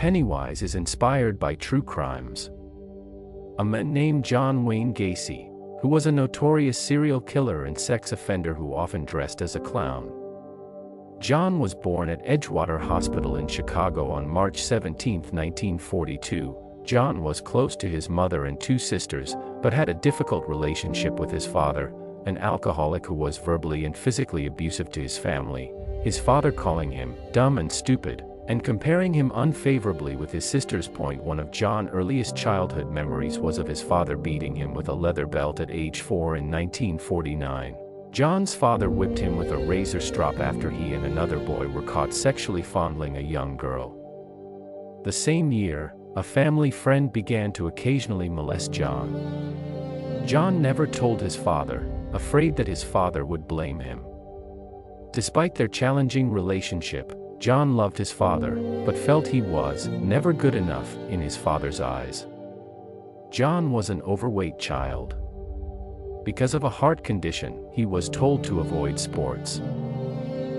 Pennywise is inspired by true crimes. A man named John Wayne Gacy, who was a notorious serial killer and sex offender who often dressed as a clown. John was born at Edgewater Hospital in Chicago on March 17, 1942. John was close to his mother and two sisters, but had a difficult relationship with his father, an alcoholic who was verbally and physically abusive to his family, his father calling him dumb and stupid, and comparing him unfavorably with his sisters. One of John's earliest childhood memories was of his father beating him with a leather belt at age 4 in 1949. John's father whipped him with a razor strop after he and another boy were caught sexually fondling a young girl. The same year, a family friend began to occasionally molest John. John never told his father, afraid that his father would blame him. Despite their challenging relationship, John loved his father, but felt he was never good enough in his father's eyes. John was an overweight child. Because of a heart condition, he was told to avoid sports.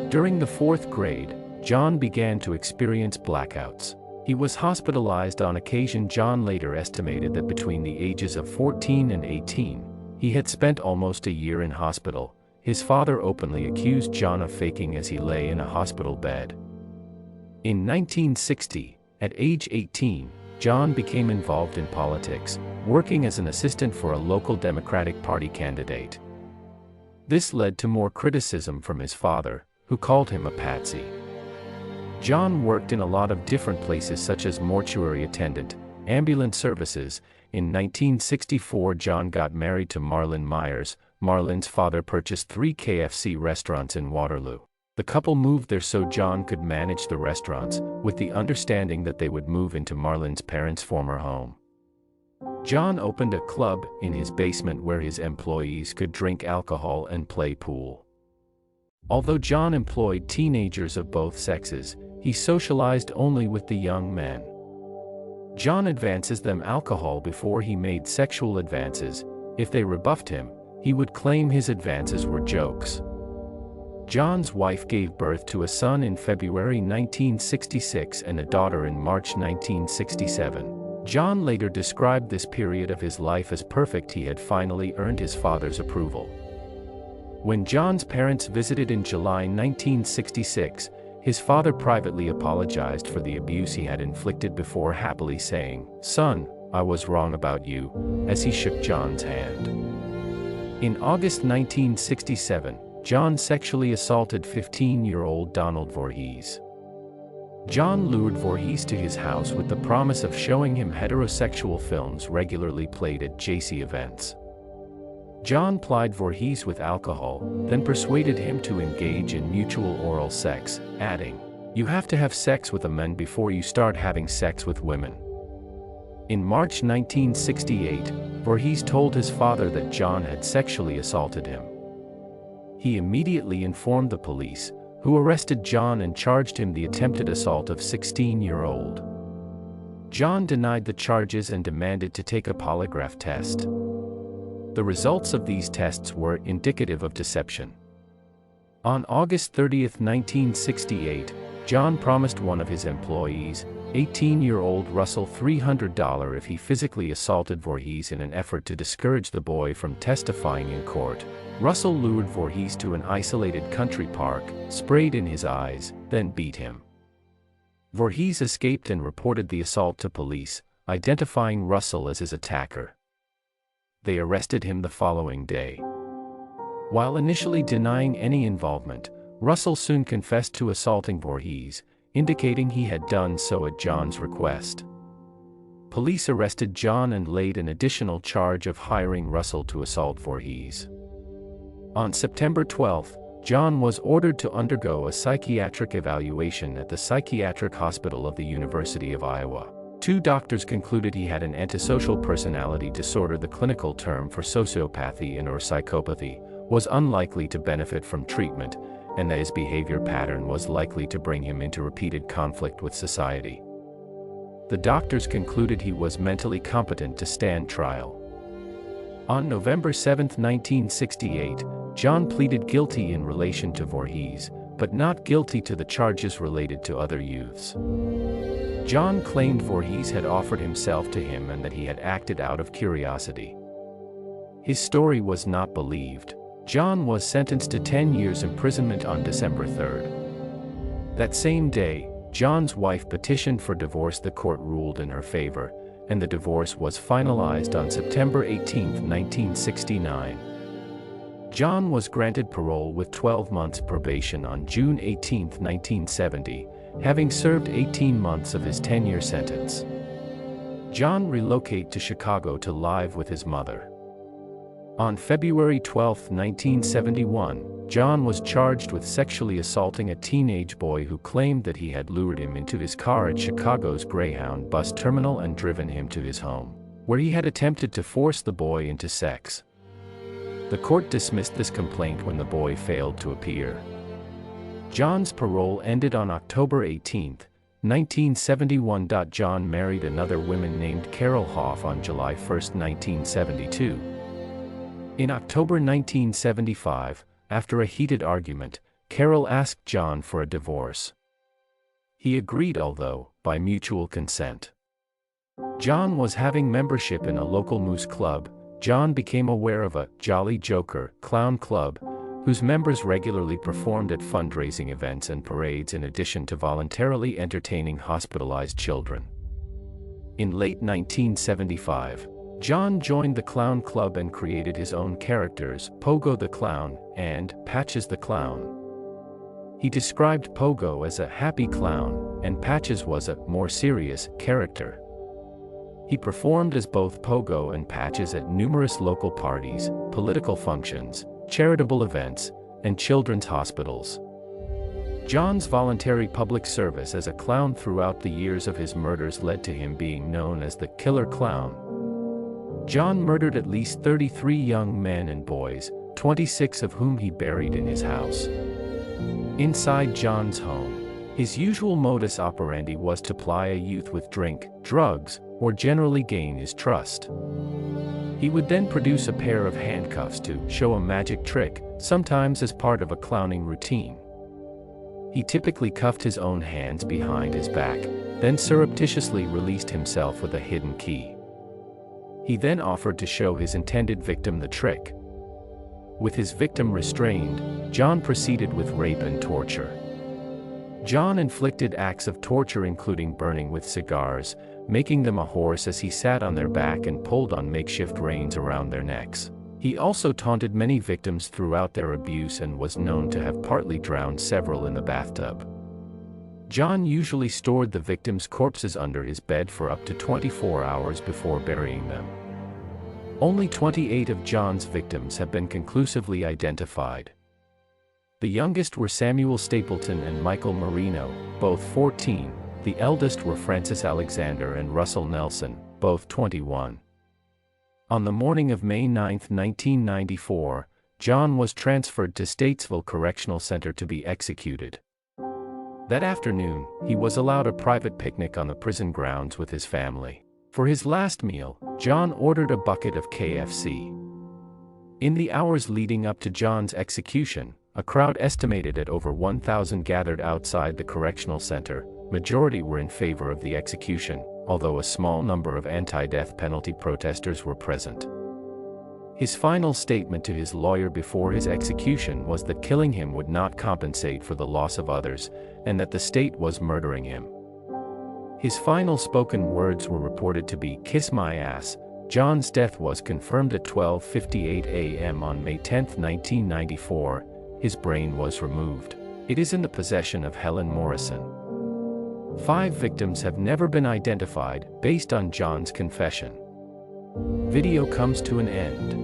During the 4th grade, John began to experience blackouts. He was hospitalized on occasion. John later estimated that between the ages of 14 and 18, he had spent almost a year in hospital. His father openly accused John of faking as he lay in a hospital bed. In 1960, at age 18, John became involved in politics, working as an assistant for a local Democratic Party candidate. This led to more criticism from his father, who called him a patsy. John worked in a lot of different places such as mortuary attendant, ambulance services. In 1964, John got married to Marlyn Myers. Marlyn's father purchased 3 KFC restaurants in Waterloo. The couple moved there so John could manage the restaurants, with the understanding that they would move into Marlyn's parents' former home. John opened a club in his basement where his employees could drink alcohol and play pool. Although John employed teenagers of both sexes, he socialized only with the young men. John advances them alcohol before he made sexual advances. If they rebuffed him, he would claim his advances were jokes. John's wife gave birth to a son in February 1966 and a daughter in March 1967. John later described this period of his life as perfect. He had finally earned his father's approval. When John's parents visited in July 1966, his father privately apologized for the abuse he had inflicted before happily saying, "Son, I was wrong about you," as he shook John's hand. In August 1967, John sexually assaulted 15-year-old Donald Voorhees. John lured Voorhees to his house with the promise of showing him heterosexual films regularly played at Gacy events. John plied Voorhees with alcohol, then persuaded him to engage in mutual oral sex, adding, "You have to have sex with a man before you start having sex with women." In March 1968, Voorhees told his father that John had sexually assaulted him. He immediately informed the police, who arrested John and charged him the attempted assault of 16-year-old. John denied the charges and demanded to take a polygraph test. The results of these tests were indicative of deception. On August 30, 1968, John promised one of his employees, 18-year-old Russell, $300 if he physically assaulted Voorhees in an effort to discourage the boy from testifying in court. Russell lured Voorhees to an isolated country park, sprayed in his eyes, then beat him. Voorhees escaped and reported the assault to police, identifying Russell as his attacker. They arrested him the following day. While initially denying any involvement, Russell soon confessed to assaulting Voorhees, indicating he had done so at John's request. Police arrested John and laid an additional charge of hiring Russell to assault Voorhees. On September 12, John was ordered to undergo a psychiatric evaluation at the Psychiatric Hospital of the University of Iowa. 2 doctors concluded he had an antisocial personality disorder. The clinical term for sociopathy and/or psychopathy was unlikely to benefit from treatment, and that his behavior pattern was likely to bring him into repeated conflict with society. The doctors concluded he was mentally competent to stand trial. On November 7, 1968, John pleaded guilty in relation to Voorhees, but not guilty to the charges related to other youths. John claimed Voorhees had offered himself to him and that he had acted out of curiosity. His story was not believed. John was sentenced to 10 years imprisonment on December 3rd. That same day, John's wife petitioned for divorce. The court ruled in her favor, and the divorce was finalized on September 18, 1969. John was granted parole with 12 months probation on June 18, 1970, having served 18 months of his 10-year sentence. John relocated to Chicago to live with his mother. On February 12, 1971, John was charged with sexually assaulting a teenage boy who claimed that he had lured him into his car at Chicago's Greyhound bus terminal and driven him to his home, where he had attempted to force the boy into sex. The court dismissed this complaint when the boy failed to appear. John's parole ended on October 18, 1971. John married another woman named Carol Hoff on July 1, 1972. In October 1975, after a heated argument, Carol asked John for a divorce. He agreed, although by mutual consent. John was having membership in a local moose club. John became aware of a Jolly Joker clown club, whose members regularly performed at fundraising events and parades in addition to voluntarily entertaining hospitalized children. In late 1975, John joined the clown club and created his own characters, Pogo the Clown and Patches the Clown. He described Pogo as a happy clown, and Patches was a more serious character. He performed as both Pogo and Patches at numerous local parties, political functions, charitable events, and children's hospitals. John's voluntary public service as a clown throughout the years of his murders led to him being known as the Killer Clown. John murdered at least 33 young men and boys, 26 of whom he buried in his house. Inside John's home, his usual modus operandi was to ply a youth with drink, drugs, or generally gain his trust. He would then produce a pair of handcuffs to show a magic trick, sometimes as part of a clowning routine. He typically cuffed his own hands behind his back, then surreptitiously released himself with a hidden key. He then offered to show his intended victim the trick. With his victim restrained, John proceeded with rape and torture. John inflicted acts of torture including burning with cigars, making them a horse as he sat on their back and pulled on makeshift reins around their necks. He also taunted many victims throughout their abuse and was known to have partly drowned several in the bathtub. John usually stored the victims' corpses under his bed for up to 24 hours before burying them. Only 28 of John's victims have been conclusively identified. The youngest were Samuel Stapleton and Michael Marino, both 14. The eldest were Francis Alexander and Russell Nelson, both 21. On the morning of May 9, 1994, John was transferred to Statesville Correctional Center to be executed. That afternoon, he was allowed a private picnic on the prison grounds with his family. For his last meal, John ordered a bucket of KFC. In the hours leading up to John's execution, a crowd estimated at over 1,000 gathered outside the correctional center. Majority were in favor of the execution, although a small number of anti-death penalty protesters were present. His final statement to his lawyer before his execution was that killing him would not compensate for the loss of others, and that the state was murdering him. His final spoken words were reported to be, "Kiss my ass." John's death was confirmed at 12:58 a.m. on May 10, 1994. His brain was removed. It is in the possession of Helen Morrison. 5 victims have never been identified, based on John's confession. Video comes to an end.